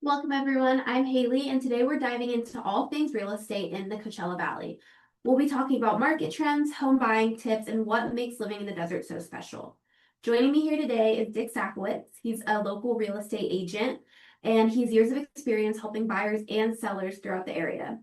Welcome everyone, I'm Haley and today we're diving into all things real estate in the Coachella Valley. We'll be talking about market trends, home buying tips, and what makes living in the desert so special. Joining me here today is Dick Sakowicz. He's a local real estate agent and he's years of experience helping buyers and sellers throughout the area.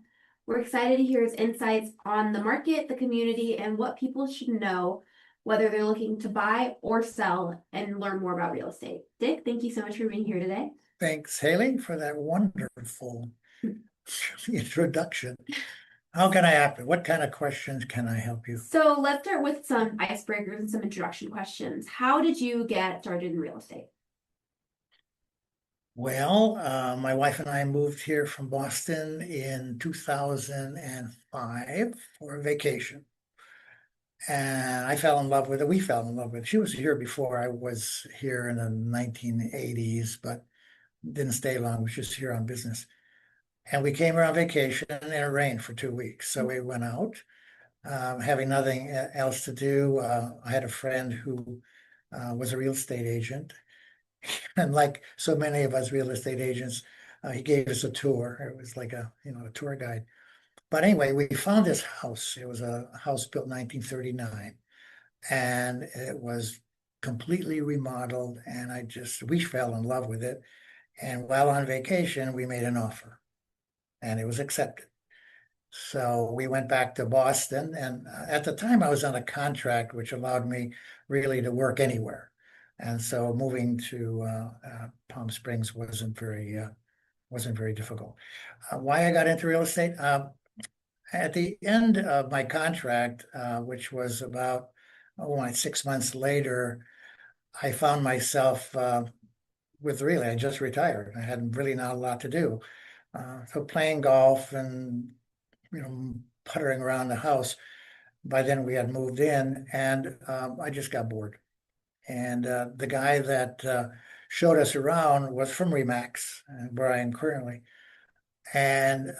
We're excited to hear his insights on the market, the community, and what people should know whether they're looking to buy or sell and learn more about real estate. Dick, thank you so much for being here today. Thanks, Haley, for that wonderful introduction. How can I help you? What kind of questions can I help you? So let's start with some icebreakers and some introduction questions. How did you get started in real estate? Well, my wife and I moved here from Boston in 2005 for a vacation. And I fell in love with it. We fell in love with it. She was here before I was here in the 1980s, but didn't stay long. Was just here on business. And we came here on vacation and it rained for 2 weeks. So we went out. Having nothing else to do, I had a friend who was a real estate agent. And like so many of us real estate agents, he gave us a tour. It was like a tour guide. But anyway, we found this house. It was a house built 1939, and it was completely remodeled. And we fell in love with it. And while on vacation, we made an offer, and it was accepted. So we went back to Boston, and at the time I was on a contract which allowed me really to work anywhere. And so moving to Palm Springs wasn't very difficult. Why I got into real estate? At the end of my contract, which was about 6 months later, I found myself I just retired. I had really not a lot to do. So playing golf and puttering around the house. By then we had moved in, and I just got bored. And the guy that showed us around was from Remax, where I am currently. And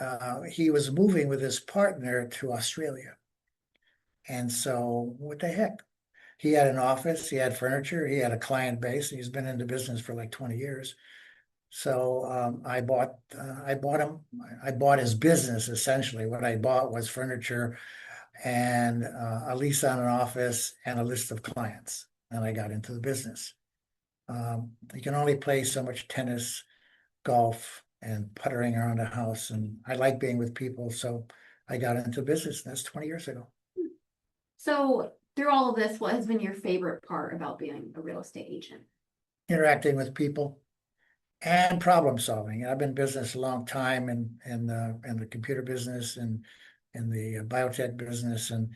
he was moving with his partner to Australia. And so, what the heck? He had an office, he had furniture, he had a client base, and he's been in the business for like 20 years. So I bought his business essentially. What I bought was furniture and a lease on an office and a list of clients. And I got into the business. You can only play so much tennis, golf, and puttering around the house. And I like being with people. So I got into business. And that's 20 years ago. So through all of this, what has been your favorite part about being a real estate agent? Interacting with people and problem solving. I've been in business a long time in the computer business and in the biotech business, and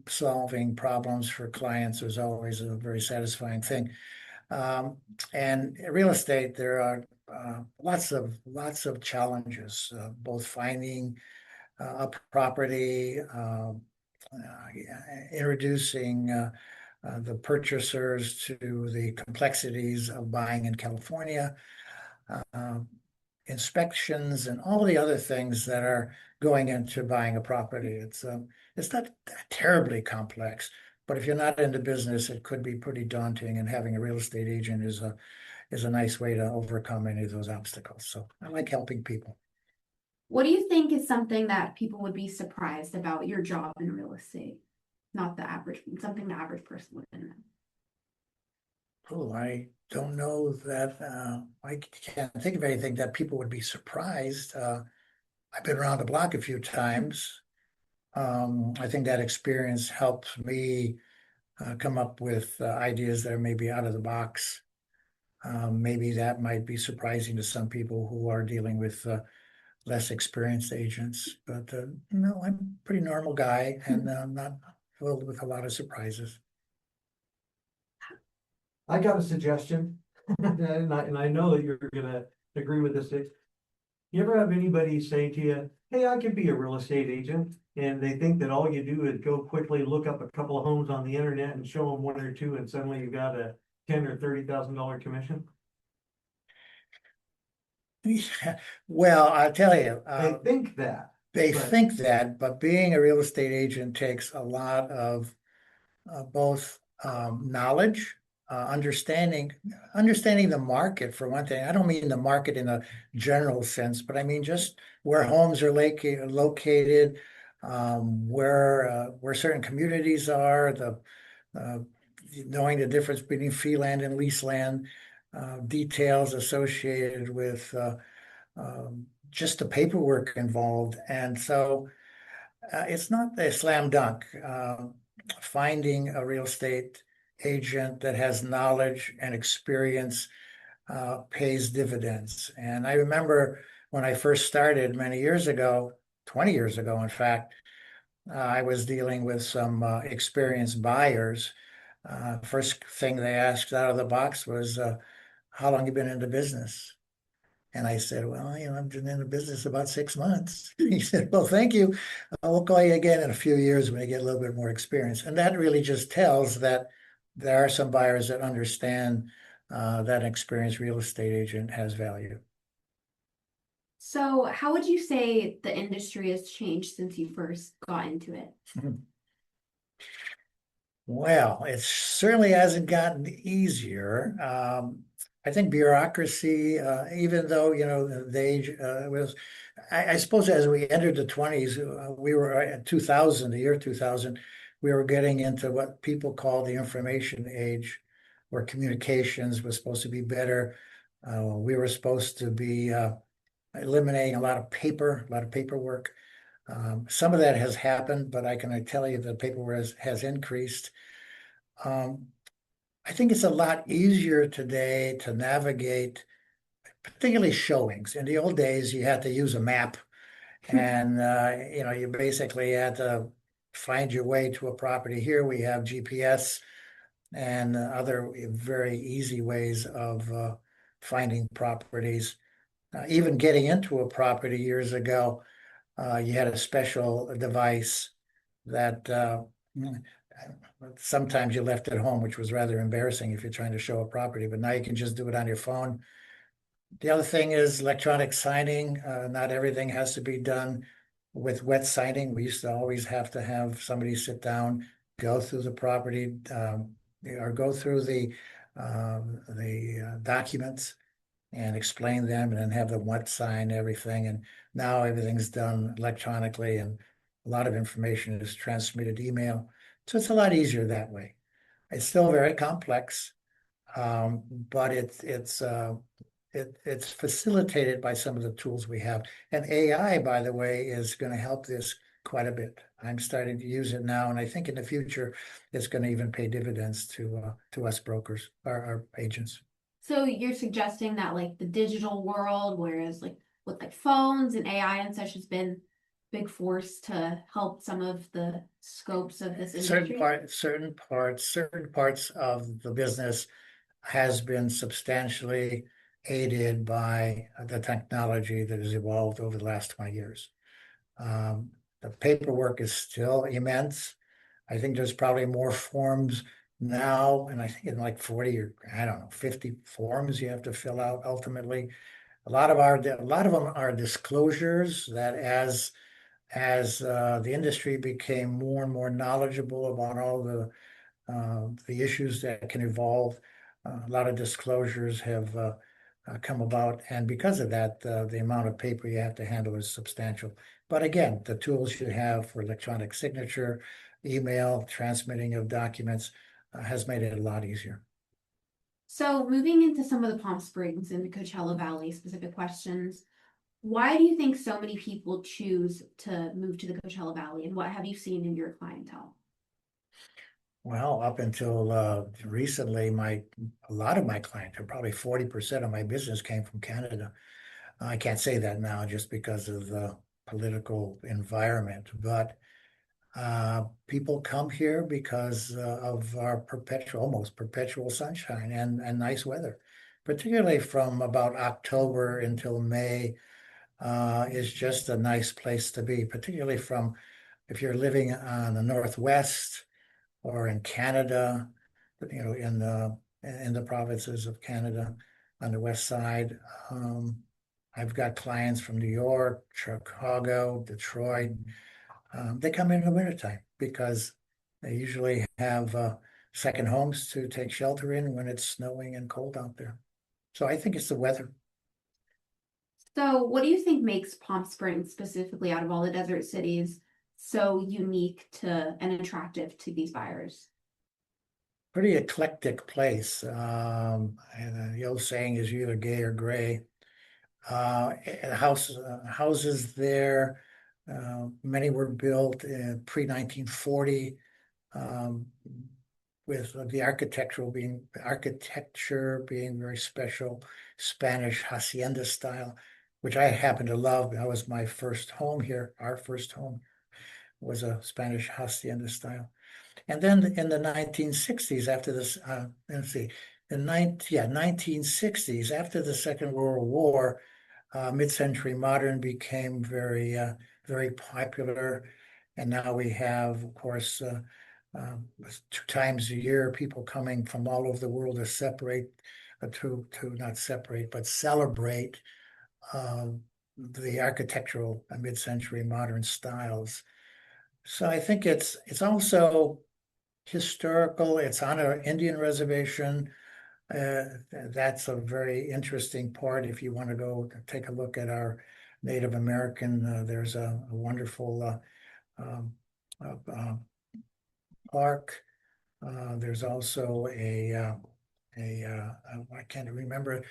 solving problems for clients is always a very satisfying thing. And in real estate, there are lots of challenges, both finding a property, introducing the purchasers to the complexities of buying in California, uh, inspections, and all the other things that are going into buying a property. It's not terribly complex, but if you're not in the business, it could be pretty daunting. And having a real estate agent is a nice way to overcome any of those obstacles. So I like helping people. What do you think is something that people would be surprised about your job in real estate? Not the average, something the average person wouldn't know. Oh, I don't know that I can't think of anything that people would be surprised. I've been around the block a few times. I think that experience helps me come up with ideas that are maybe out of the box. Maybe that might be surprising to some people who are dealing with less experienced agents. But no, I'm a pretty normal guy and I'm not filled with a lot of surprises. I got a suggestion, and I know that you're gonna agree with this. You ever have anybody say to you, "Hey, I could be a real estate agent," and they think that all you do is go quickly look up a couple of homes on the internet and show them one or two, and suddenly you got a $10,000 or $30,000 commission? Well, I'll tell you, They think that. they but think that, but being a real estate agent takes a lot of both knowledge understanding the market for one thing. I don't mean the market in a general sense, but I mean just where homes are located, where certain communities are, uh, knowing the difference between fee land and lease land, details associated with just the paperwork involved. And so it's not a slam dunk. Finding a real estate agent that has knowledge and experience pays dividends. And I remember when I first started many years ago, 20 years ago, in fact, I was dealing with some experienced buyers. First thing they asked out of the box was, how long you been in the business? And I said, well, I've been in the business about 6 months. He said, well, thank you. We'll call you again in a few years when you get a little bit more experience. And that really just tells that there are some buyers that understand that an experienced real estate agent has value. So how would you say the industry has changed since you first got into it? Well, it certainly hasn't gotten easier. I think bureaucracy, even though, the age was, I suppose as we entered the 20s, we were at 2000, the year 2000, we were getting into what people call the information age, where communications was supposed to be better. We were supposed to be eliminating a lot of paperwork. Some of that has happened, but I can tell you the paperwork has increased. I think it's a lot easier today to navigate, particularly showings. In the old days, you had to use a map, and you basically had to find your way to a property. Here we have GPS and other very easy ways of finding properties. Even getting into a property years ago, you had a special device that sometimes you left at home, which was rather embarrassing if you're trying to show a property, but now you can just do it on your phone. The other thing is electronic signing. Not everything has to be done with wet signing. We used to always have to have somebody sit down, go through the property, or go through the documents and explain them, and then have them wet sign everything. And now everything's done electronically, and a lot of information is transmitted email. So it's a lot easier that way. It's still very complex, but it's facilitated by some of the tools we have. And AI, by the way, is going to help this quite a bit. I'm starting to use it now, and I think in the future it's going to even pay dividends to us brokers, our agents. So you're suggesting that like the digital world, whereas like with like phones and AI and such has been big force to help some of the scopes of this industry? Certain parts of the business has been substantially aided by the technology that has evolved over the last 20 years. The paperwork is still immense. I think there's probably more forms now, and I think in like 40 or 50 forms you have to fill out ultimately. A lot of them are disclosures that as the industry became more and more knowledgeable about all the issues that can evolve, a lot of disclosures have come about, and because of that, the amount of paper you have to handle is substantial. But again, the tools you have for electronic signature, email, transmitting of documents has made it a lot easier. So moving into some of the Palm Springs and the Coachella Valley specific questions, why do you think so many people choose to move to the Coachella Valley, and what have you seen in your clientele? Well, up until recently, a lot of my clients, probably 40% of my business came from Canada. I can't say that now just because of the political environment, but people come here because of our almost perpetual sunshine and nice weather, particularly from about October until May. Is just a nice place to be, particularly if you're living on the Northwest or in Canada, in the provinces of Canada on the west side. I've got clients from New York, Chicago, Detroit. They come in the wintertime because they usually have second homes to take shelter in when it's snowing and cold out there. So I think it's the weather. So what do you think makes Palm Springs specifically out of all the desert cities so unique to and attractive to these buyers? Pretty eclectic place. And the old saying is you're either gay or gray. Houses there, many were built in pre-1940, with the architecture being very special, Spanish hacienda style, which I happen to love. That was my first home here. Our first home was a Spanish hacienda style. And then in the 1960s, after this, let's see, in 1960s, after the Second World War, mid-century modern became very popular. And now we have, of course, 2 times a year, people coming from all over the world to not separate, but celebrate the architectural mid-century modern styles. So I think it's also historical. It's on an Indian reservation. That's a very interesting part. If you want to go take a look at our Native American, there's a wonderful um, park. There's also I can't remember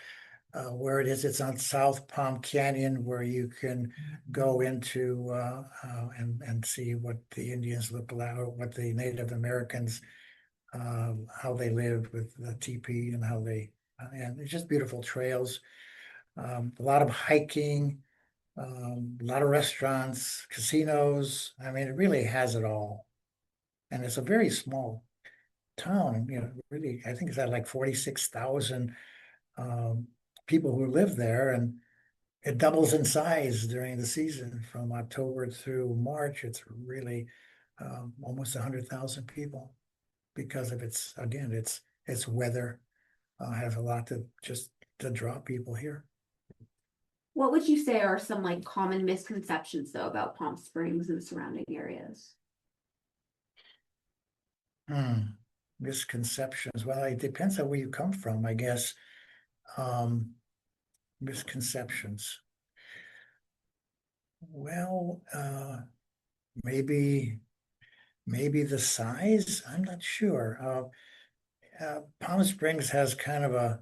where it is. It's on South Palm Canyon, where you can go into and see what the Indians look like, or what the Native Americans, how they lived with the teepee, and and it's just beautiful trails. A lot of hiking, a lot of restaurants, casinos. I mean, it really has it all. And it's a very small town, really, I think it's at like 46,000 people who live there, and it doubles in size during the season from October through March. It's really almost 100,000 people because of its weather has a lot to draw people here. What would you say are some like common misconceptions though about Palm Springs and surrounding areas? Misconceptions. Well, it depends on where you come from, I guess. Misconceptions. Well, maybe the size. I'm not sure. Palm Springs has kind of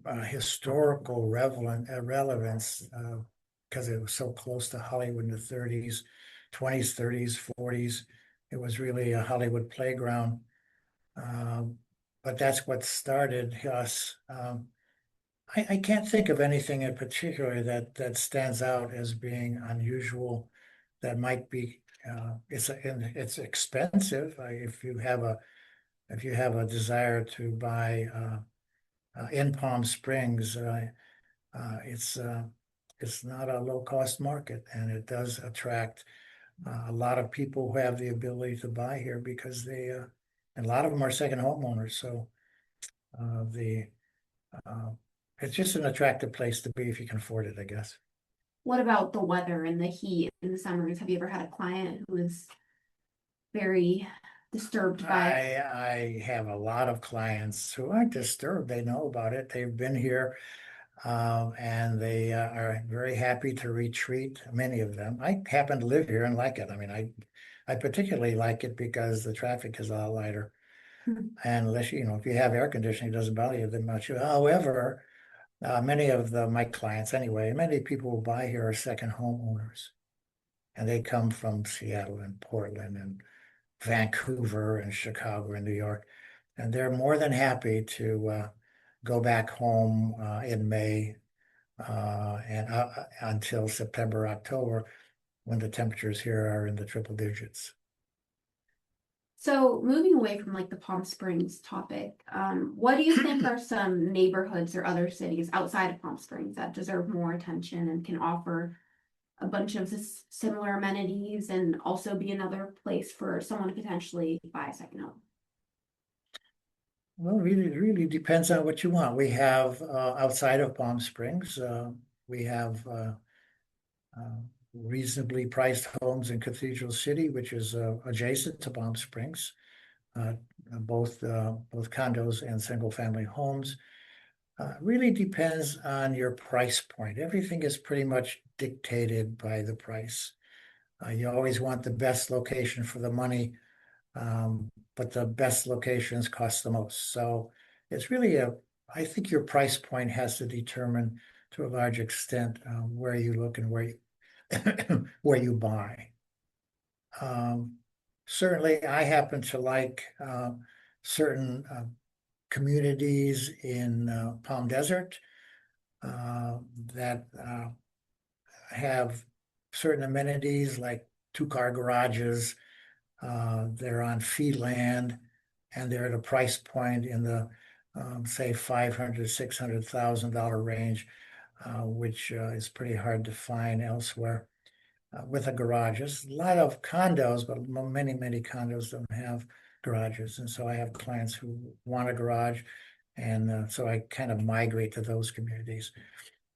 a historical relevance because it was so close to Hollywood in the 30s, 20s, 30s, 40s. It was really a Hollywood playground. But that's what started us. I can't think of anything in particular that stands out as being unusual. That might be it's expensive. If you have a desire to buy in Palm Springs, it's not a low cost market, and it does attract a lot of people who have the ability to buy here because and a lot of them are second homeowners. So the it's just an attractive place to be if you can afford it, I guess. What about the weather and the heat in the summers? Have you ever had a client who is very disturbed by? I have a lot of clients who aren't disturbed. They know about it. They've been here, and they are very happy to retreat. Many of them. I happen to live here and like it. I mean, I particularly like it because the traffic is a lot lighter. And unless if you have air conditioning, it doesn't bother you that much. However, many of my clients, anyway, many people who buy here are second homeowners, and they come from Seattle and Portland and Vancouver and Chicago and New York, and they're more than happy to go back home in May and until September, October, when the temperatures here are in the triple digits. So moving away from like the Palm Springs topic, what do you think are some neighborhoods or other cities outside of Palm Springs that deserve more attention and can offer a bunch of similar amenities and also be another place for someone to potentially buy a second home? Well, it really depends on what you want. We have outside of Palm Springs, we have reasonably priced homes in Cathedral City, which is adjacent to Palm Springs. both condos and single family homes. Really depends on your price point. Everything is pretty much dictated by the price. You always want the best location for the money, but the best locations cost the most. So it's really I think your price point has to determine to a large extent where you look and where you buy. Certainly, I happen to like certain communities in Palm Desert that have certain amenities like two-car garages. They're on fee land, and they're at a price point in the say $500,000-$600,000 range, which is pretty hard to find elsewhere. With a garage, there's a lot of condos, but many condos don't have garages, and so I have clients who want a garage, and so I kind of migrate to those communities.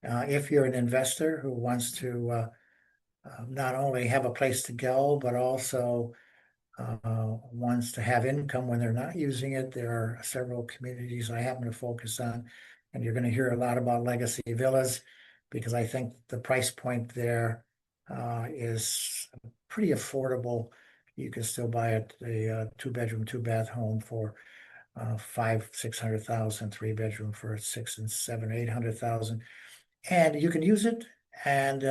If you're an investor who wants to not only have a place to go, but also wants to have income when they're not using it, there are several communities I happen to focus on, and you're going to hear a lot about legacy villas because I think the price point there is pretty affordable. You can still buy a two-bedroom, two-bath home for $500,000-$600,000, three-bedroom for $600,000-$800,000, and you can use it, and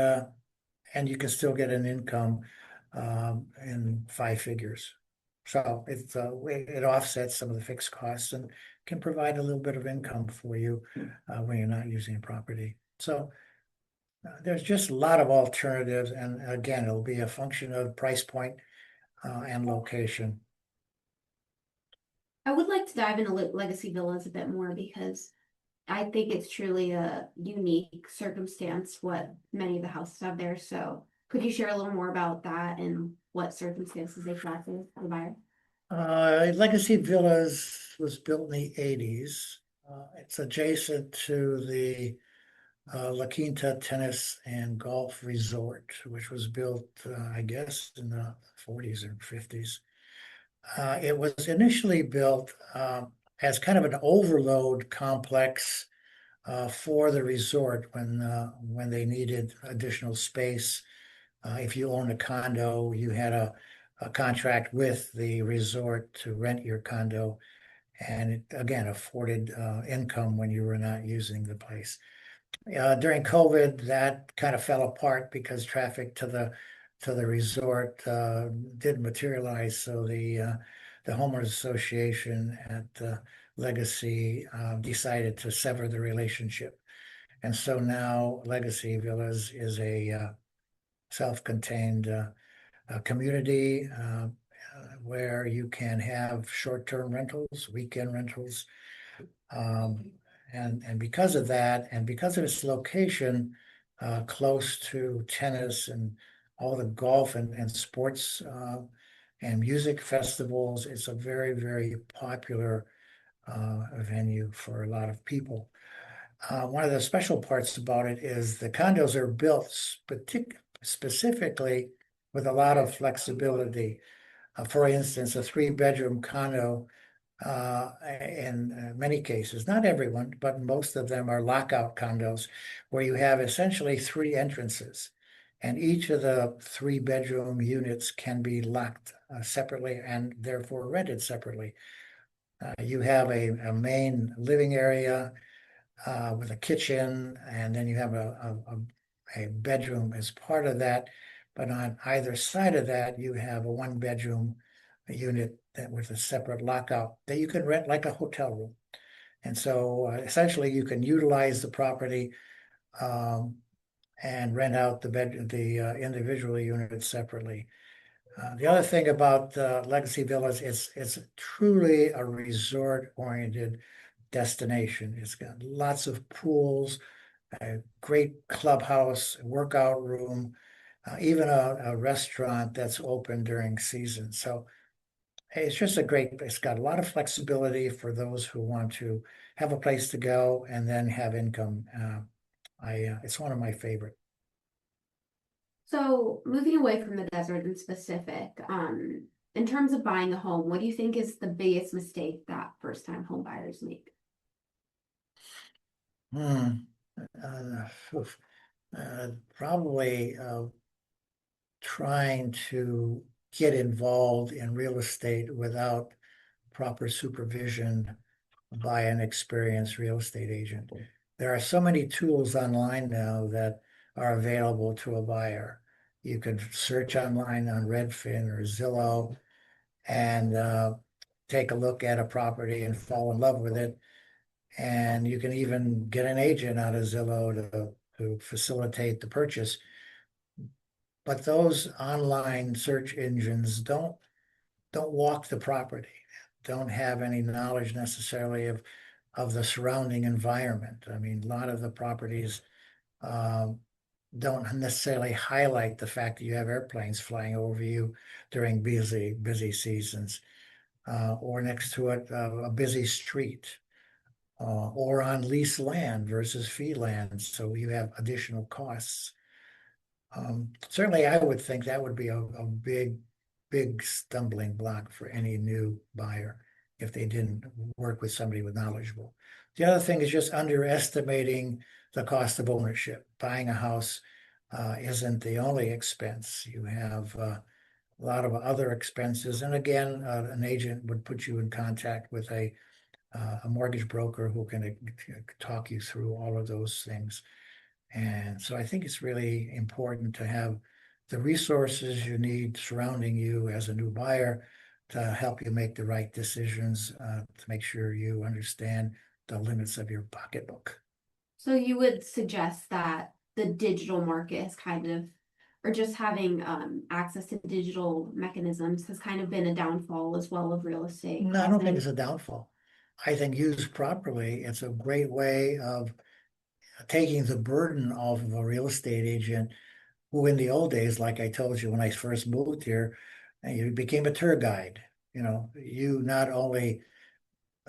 you can still get an income in five figures. So it offsets some of the fixed costs and can provide a little bit of income for you when you're not using a property. So there's just a lot of alternatives, and again, it'll be a function of price point and location. I would like to dive into legacy villas a bit more because I think it's truly a unique circumstance what many of the houses have there. So could you share a little more about that and what circumstances they attracted for the buyer? Legacy Villas was built in the 80s. It's adjacent to the La Quinta Tennis and Golf Resort, which was built, I guess, in the 40s or 50s. It was initially built as kind of an overload complex for the resort when they needed additional space. If you owned a condo, you had a contract with the resort to rent your condo, and it again afforded income when you were not using the place. During COVID, that kind of fell apart because traffic to the resort didn't materialize. So the homeowners association at Legacy decided to sever the relationship, and so now Legacy Villas is a self-contained community where you can have short-term rentals, weekend rentals. And because of that, and because of its location close to tennis and all the golf and sports and music festivals, it's a very popular venue for a lot of people. One of the special parts about it is the condos are built specifically with a lot of flexibility. For instance, a three-bedroom condo in many cases, not everyone, but most of them are lockout condos where you have essentially three entrances, and each of the three-bedroom units can be locked separately and therefore rented separately. You have a main living area with a kitchen, and then you have a bedroom as part of that. But on either side of that, you have a one-bedroom unit that with a separate lockout that you can rent like a hotel room. And so essentially you can utilize the property and rent out the individual units separately. The other thing about Legacy Villas is it's truly a resort-oriented destination. It's got lots of pools, a great clubhouse, workout room, even a restaurant that's open during season. So it's just it's got a lot of flexibility for those who want to have a place to go and then have income. It's one of my favorite. So moving away from the desert in specific, in terms of buying a home, what do you think is the biggest mistake that first-time home buyers make? Hmm. Oof. Probably trying to get involved in real estate without proper supervision by an experienced real estate agent. There are so many tools online now that are available to a buyer. You can search online on Redfin or Zillow and take a look at a property and fall in love with it. And you can even get an agent out of Zillow to facilitate the purchase. But those online search engines don't walk the property, don't have any knowledge necessarily of the surrounding environment. I mean, a lot of the properties um, don't necessarily highlight the fact that you have airplanes flying over you during busy seasons, or next to it a busy street, or on leased land versus fee land. So you have additional costs. Certainly, I would think that would be a big stumbling block for any new buyer if they didn't work with somebody with knowledgeable. The other thing is just underestimating the cost of ownership. Buying a house isn't the only expense. You have a lot of other expenses. And again, an agent would put you in contact with a mortgage broker who can talk you through all of those things. And so I think it's really important to have the resources you need surrounding you as a new buyer to help you make the right decisions, to make sure you understand the limits of your pocketbook. So you would suggest that the digital market has kind of, or just having access to digital mechanisms has kind of been a downfall as well of real estate. No, I don't think it's a downfall. I think used properly, it's a great way of taking the burden off of a real estate agent who in the old days, like I told you when I first moved here, and you became a tour guide. You know, you not only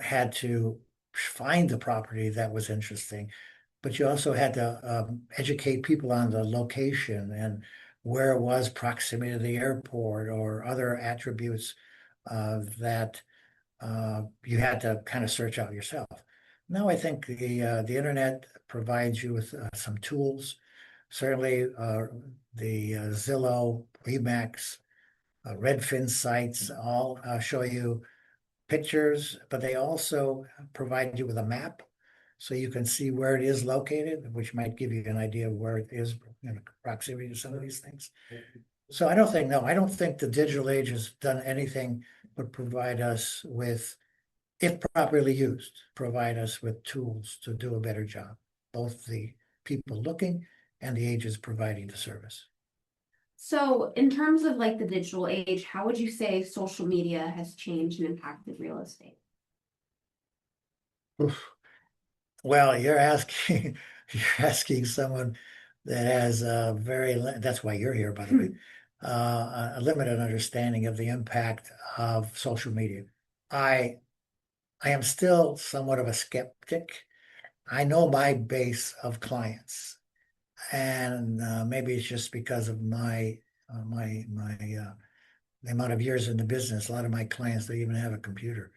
had to find the property that was interesting, but you also had to educate people on the location and where it was, proximity to the airport or other attributes that you had to kind of search out yourself. Now I think the internet provides you with some tools. Certainly, the Zillow, Remax, Redfin sites all show you pictures, but they also provide you with a map so you can see where it is located, which might give you an idea of where it is in proximity to some of these things. So I don't think the digital age has done anything but provide us with, if properly used, provide us with tools to do a better job, both the people looking and the agents providing the service. So in terms of like the digital age, how would you say social media has changed and impacted real estate? Oof. Well, you're asking you're asking someone that has a that's why you're here, by the way, a limited understanding of the impact of social media. I I am still somewhat of a skeptic. I know my base of clients, and maybe it's just because of my the amount of years in the business. A lot of my clients don't even have a computer.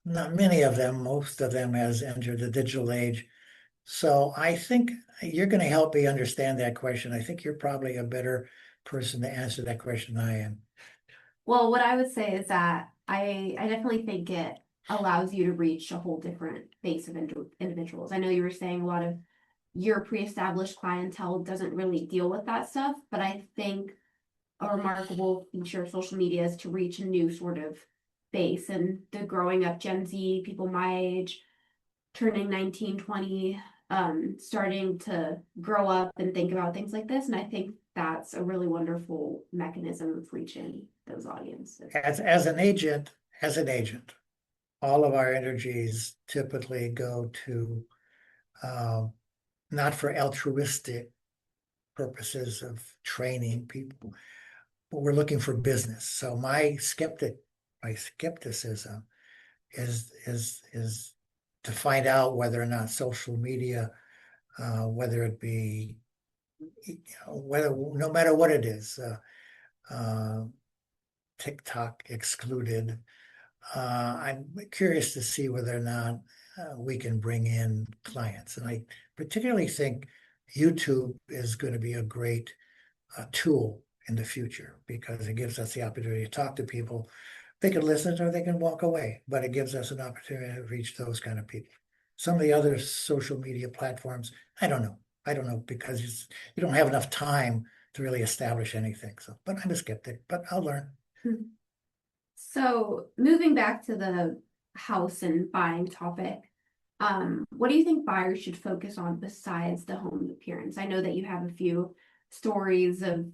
Not many of them, most of them has entered the digital age. So I think you're going to help me understand that question. I think you're probably a better person to answer that question than I am. Well, what I would say is that I definitely think it allows you to reach a whole different base of individuals. I know you were saying a lot of your pre-established clientele doesn't really deal with that stuff, but I think a remarkable feature of social media is to reach a new sort of base, and the growing up Gen Z, people my age, turning 19, 20, starting to grow up and think about things like this. And I think that's a really wonderful mechanism of reaching those audiences. As an agent, all of our energies typically go to uh, not for altruistic purposes of training people, but we're looking for business. So my skepticism is to find out whether or not social media, whether it be, whether no matter what it is, uh, TikTok excluded. I'm curious to see whether or not we can bring in clients. And I particularly think YouTube is going to be a great tool in the future because it gives us the opportunity to talk to people. They can listen or they can walk away, but it gives us an opportunity to reach those kind of people. Some of the other social media platforms, I don't know. I don't know because you don't have enough time to really establish anything. So, but I'm a skeptic, but I'll learn. So moving back to the house and buying topic, what do you think buyers should focus on besides the home appearance? I know that you have a few stories of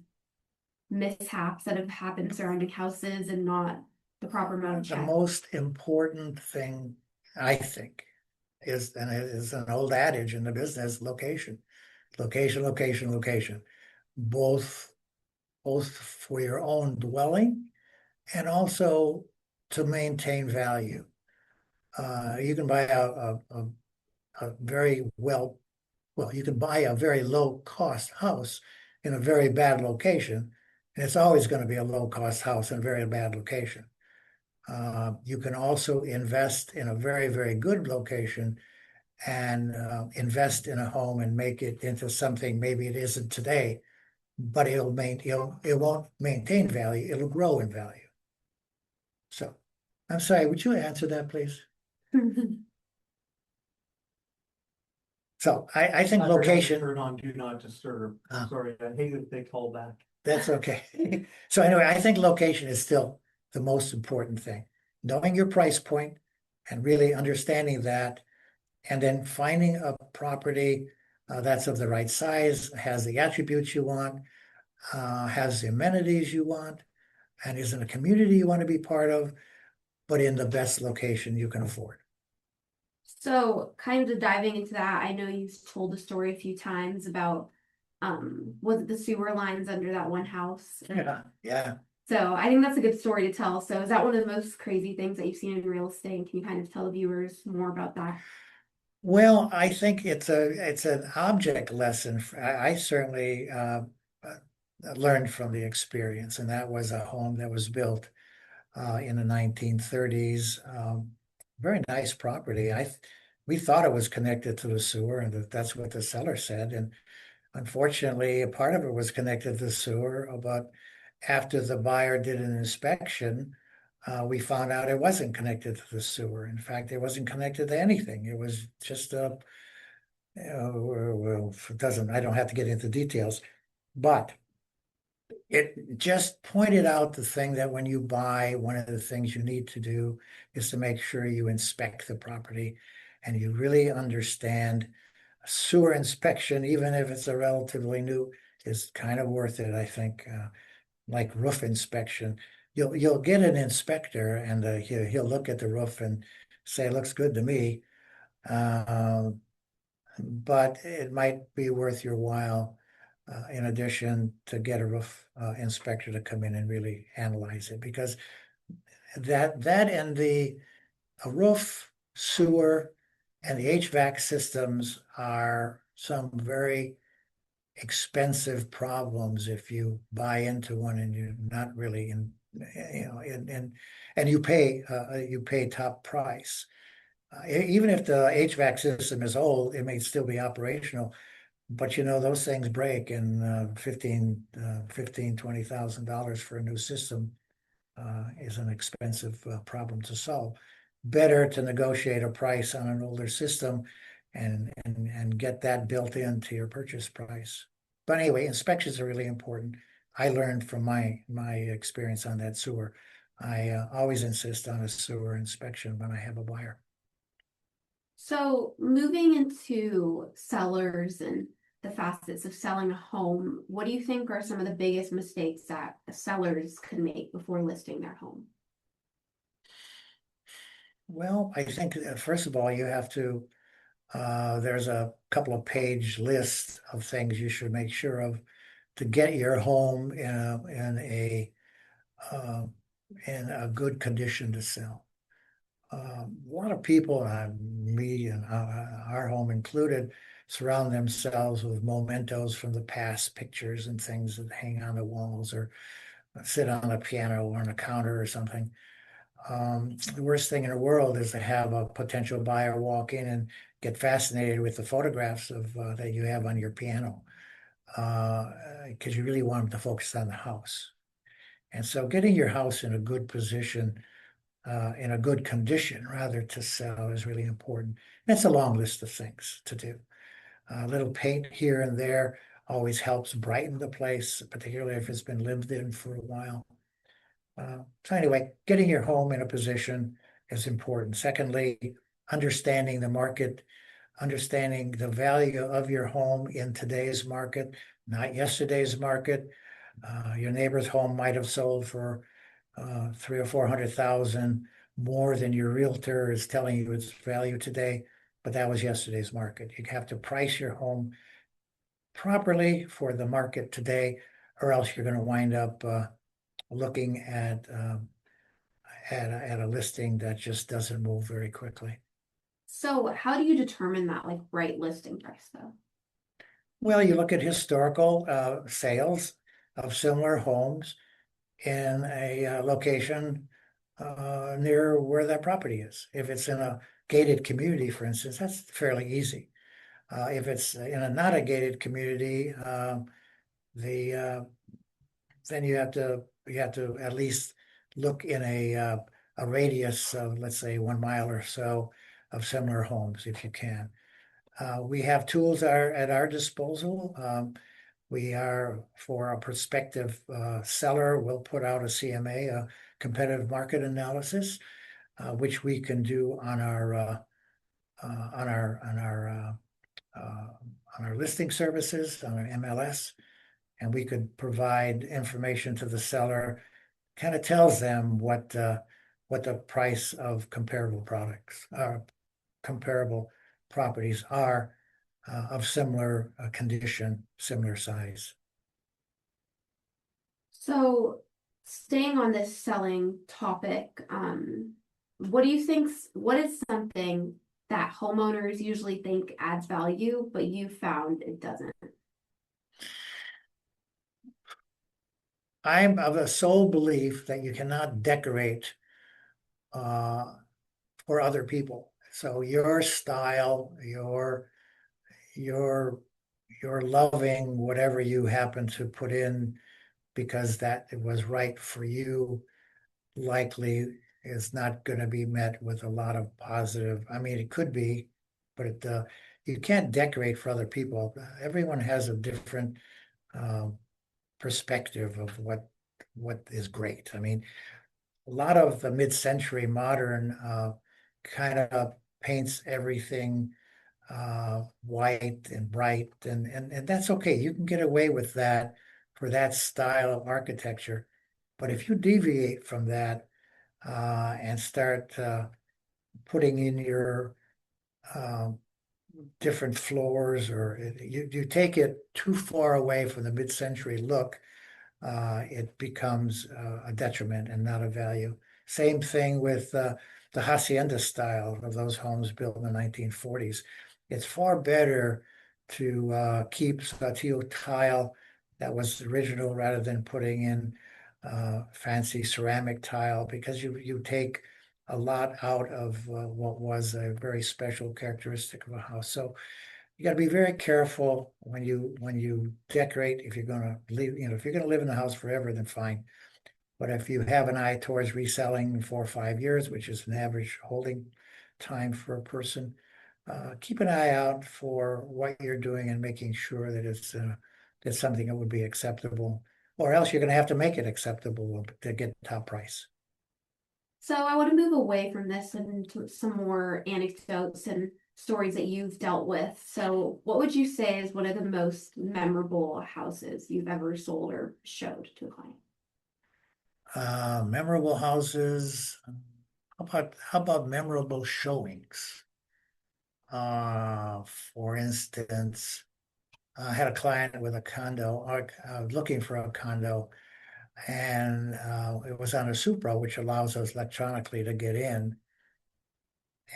mishaps that have happened surrounding houses and not the proper amount of The check. most important thing, I think, is, and it is an old adage in the business, location. Location, location, location. Both for your own dwelling and also to maintain value. You can buy a very you can buy a very low cost house in a very bad location, and it's always going to be a low cost house in a very bad location. You can also invest in a very, very good location and invest in a home and make it into something maybe it isn't today, but it won't maintain value, it'll grow in value. So I'm sorry, would you answer that, please? So I think I forgot to location, turn on do not disturb. Ah. Sorry, I hate if they call back. that's okay. So anyway, I think location is still the most important thing. Knowing your price point and really understanding that, and then finding a property that's of the right size, has the attributes you want, has the amenities you want, and is in a community you want to be part of, but in the best location you can afford. So kind of diving into that, I know you've told the story a few times about was it the sewer lines under that one house? Yeah. So I think that's a good story to tell. So is that one of the most crazy things that you've seen in real estate? Can you kind of tell the viewers more about that? Well, I think it's an object lesson. I certainly learned from the experience, and that was a home that was built in the 1930s. Very nice property. We thought it was connected to the sewer, and that's what the seller said. And unfortunately, a part of it was connected to the sewer, but after the buyer did an inspection, we found out it wasn't connected to the sewer. In fact, it wasn't connected to anything. It was just well, it doesn't, I don't have to get into details, but it just pointed out the thing that when you buy, one of the things you need to do is to make sure you inspect the property and you really understand sewer inspection, even if it's a relatively new, is kind of worth it, I think. Like roof inspection, you'll get an inspector and he'll look at the roof and say, it looks good to me. But it might be worth your while, in addition, to get a roof inspector to come in and really analyze it, because that and the roof, sewer, and the HVAC systems are some very expensive problems if you buy into one and you're not really and you pay top price. Even if the HVAC system is old, it may still be operational, but those things break, and $20,000 for a new system is an expensive problem to solve. Better to negotiate a price on an older system and get that built into your purchase price. But anyway, inspections are really important. I learned from my experience on that sewer. I always insist on a sewer inspection when I have a buyer. So moving into sellers and the facets of selling a home, what do you think are some of the biggest mistakes that sellers could make before listing their home? Well, I think first of all, you have to, there's a couple of page lists of things you should make sure of to get your home in a good condition to sell. A lot of people, me and our home included, surround themselves with mementos from the past, pictures and things that hang on the walls, or sit on a piano or on a counter or something. The worst thing in the world is to have a potential buyer walk in and get fascinated with the photographs of that you have on your piano, because you really want them to focus on the house. And so getting your house in a good position, in a good condition, rather, to sell is really important. That's a long list of things to do. A little paint here and there always helps brighten the place, particularly if it's been lived in for a while. So anyway, getting your home in a position is important. Secondly, understanding the market, understanding the value of your home in today's market, not yesterday's market. Your neighbor's home might have sold for 300 or 400,000 more than your realtor is telling you its value today, but that was yesterday's market. You have to price your home properly for the market today, or else you're going to wind up looking at a listing that just doesn't move very quickly. So how do you determine that like right listing price though? Well, you look at historical sales of similar homes in a location near where that property is. If it's in a gated community, for instance, that's fairly easy. If it's in a not a gated community, then you have to at least look in a radius of, let's say, 1 mile or so of similar homes if you can. We have tools at our disposal. For a prospective seller, we'll put out a CMA, a competitive market analysis, which we can do on our listing services, on our MLS, and we could provide information to the seller, kind of tells them what the price of comparable properties are of similar condition, similar size. So staying on this selling topic, what is something that homeowners usually think adds value, but you found it doesn't? I'm of a sole belief that you cannot decorate for other people. So your style, your loving whatever you happen to put in because that it was right for you, likely is not going to be met with a lot of positive. I mean, it could be, but you can't decorate for other people. Everyone has a different perspective of what is great. I mean, a lot of the mid-century modern kind of paints everything white and bright, and that's okay. You can get away with that for that style of architecture. But if you deviate from that and start putting in your different floors, or you take it too far away from the mid-century look, it becomes a detriment and not a value. Same thing with the hacienda style of those homes built in the 1940s. It's far better to keep saltillo tile that was original rather than putting in fancy ceramic tile, because you take a lot out of what was a very special characteristic of a house. So you got to be very careful when you decorate. If you're going to live, if you're going to live in the house forever, then fine. But if you have an eye towards reselling in 4 or 5 years, which is an average holding time for a person, keep an eye out for what you're doing and making sure that it's something that would be acceptable, or else you're going to have to make it acceptable to get top price. So I want to move away from this and into some more anecdotes and stories that you've dealt with. So what would you say is one of the most memorable houses you've ever sold or showed to a client? Memorable houses. How about memorable showings? For instance, I had a client with a condo, looking for a condo, and it was on a Supra, which allows us electronically to get in.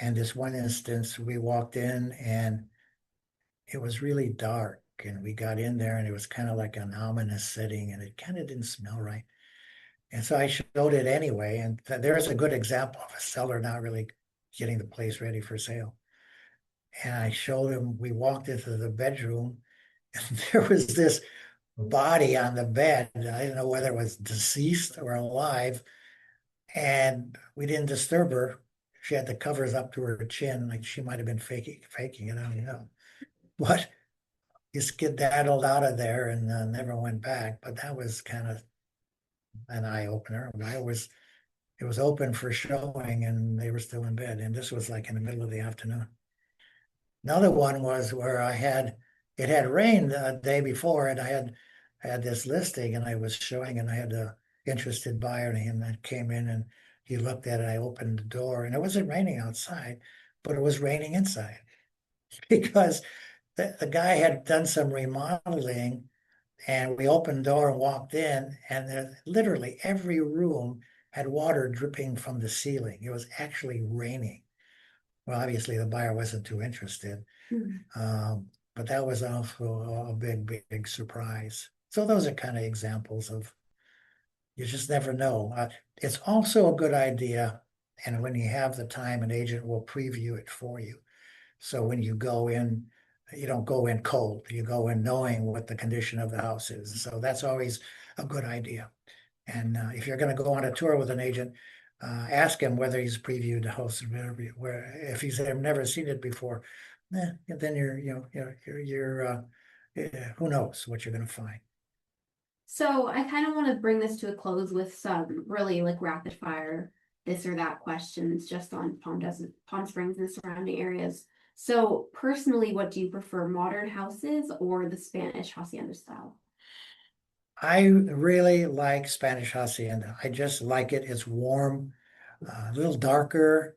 And this one instance, we walked in and it was really dark, and we got in there and it was kind of like an ominous setting, and it kind of didn't smell right. And so I showed it anyway, and there's a good example of a seller not really getting the place ready for sale. And I showed him, we walked into the bedroom, and there was this body on the bed. I didn't know whether it was deceased or alive, and we didn't disturb her. She had the covers up to her chin, like she might have been faking it. I don't know. But you skedaddled out of there and never went back. But that was kind of an eye opener. It was open for showing, and they were still in bed. And this was like in the middle of the afternoon. Another one was where it had rained the day before, and I had this listing, and I was showing, and I had a interested buyer, and him that came in, and he looked at it. I opened the door, and it wasn't raining outside, but it was raining inside because the guy had done some remodeling, and we opened the door and walked in, and literally every room had water dripping from the ceiling. It was actually raining. Well, obviously the buyer wasn't too interested, but that was also a big surprise. So those are kind of examples of, you just never know. It's also a good idea, and when you have the time, an agent will preview it for you. So when you go in, you don't go in cold. You go in knowing what the condition of the house is. So that's always a good idea. And if you're going to go on a tour with an agent, ask him whether he's previewed the house. Where if he's never seen it before, then who knows what you're going to find. So I kind of want to bring this to a close with some really like rapid fire this or that questions just on Palm Springs and the surrounding areas. So personally, what do you prefer, modern houses or the Spanish hacienda style? I really like Spanish hacienda. I just like it. It's warm, a little darker,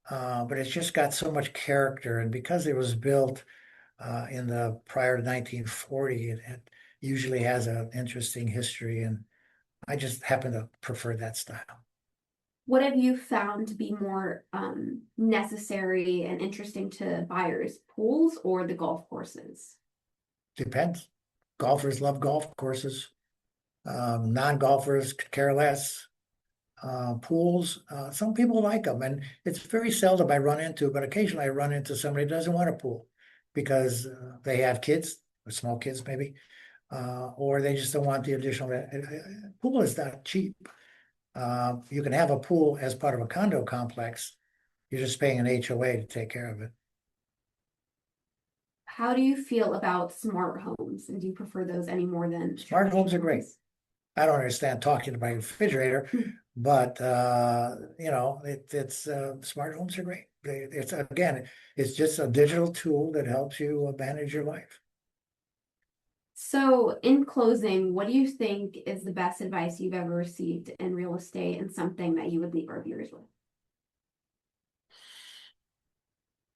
but it's just got so much character. And because it was built in the prior to 1940, it usually has an interesting history. And I just happen to prefer that style. What have you found to be more necessary and interesting to buyers, pools or the golf courses? Depends. Golfers love golf courses. Non-golfers could care less. Pools, some people like them, and it's very seldom I run into, but occasionally I run into somebody who doesn't want a pool because they have kids, or small kids maybe, or they just don't want the additional. Pool is not cheap. You can have a pool as part of a condo complex. You're just paying an HOA to take care of it. How do you feel about smart homes, and do you prefer those any more than Smart homes are great. I don't understand talking to my refrigerator, but it's smart homes are great. It's just a digital tool that helps you manage your life. So, in closing, what do you think is the best advice you've ever received in real estate and something that you would leave our viewers with?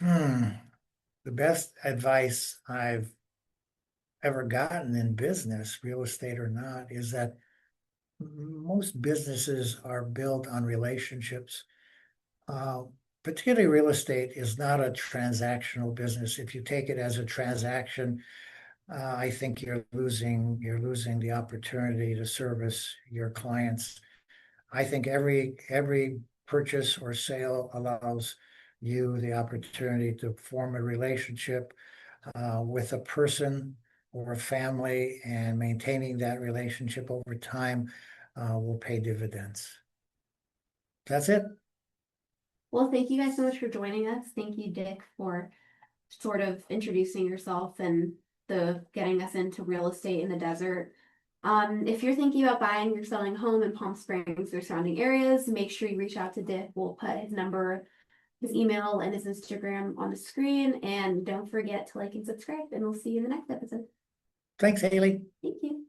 The best advice I've ever gotten in business, real estate or not, is that most businesses are built on relationships. Particularly real estate is not a transactional business. If you take it as a transaction, I think you're losing the opportunity to service your clients. I think every purchase or sale allows you the opportunity to form a relationship with a person or a family, and maintaining that relationship over time will pay dividends. That's it. Well, thank you guys so much for joining us. Thank you, Dick, for sort of introducing yourself and the getting us into real estate in the desert. If you're thinking about buying or selling a home in Palm Springs or surrounding areas, make sure you reach out to Dick. We'll put his number, his email, and his Instagram on the screen. And don't forget to like and subscribe, and we'll see you in the next episode. Thanks, Hailey. Thank you.